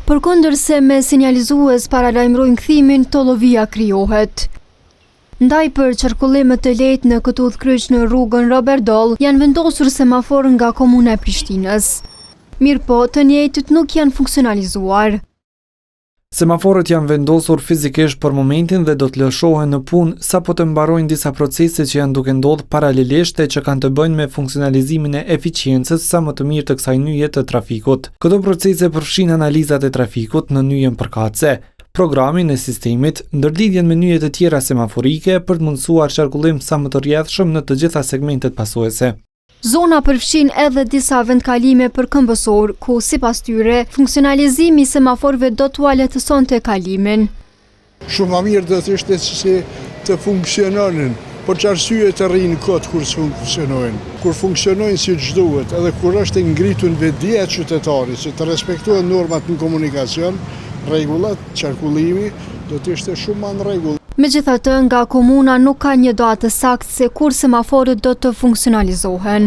Përkundërse me sinjalizues paralajmërojnë kthimin, tollovia krijohet. Ndaj për qarkullimet të lehtë në këtë udhkryq në rrugën Robert Doll janë vendosur semafor nga komuna e Prishtinës. Mirëpo, të njëjtët nuk janë funksionalizuar. Semaforët janë vendosur fizikisht për momentin dhe do të lëshohen në punë sapo të mbarojnë disa procese që janë duke ndodhur paralelisht e që kanë të bëjnë me funksionalizimin e eficiencës sa më të mirë të kësaj nyje të trafikut. Këto procese përfshin analizat e trafikut në nyjen përkatëse, programin e sistemit, ndërlidhjen me nyje të tjera semaforike për të mundësuar qarkullim sa më të rrjedhshëm në të gjitha segmentet pasuese. Zona përfshin edhe disa vendkalime për këmbësor, ku sipas tyre, funksionalizimi i semaforëve do t'u lehtësonte kalimin. Shumë më mirë do të ishte se të funksiononin, por që arsye të rrinë kot kur funksionojnë. Kur funksionojnë si ç'duhet, edhe kur është ngritur vetdia e qytetarit, që të respektohen normat në komunikacion, rregullat, qarkullimi do të ishte shumë më në rregull. Megjithatë, nga komuna nuk ka një datë saktë se kur semaforët do të funksionalizohen.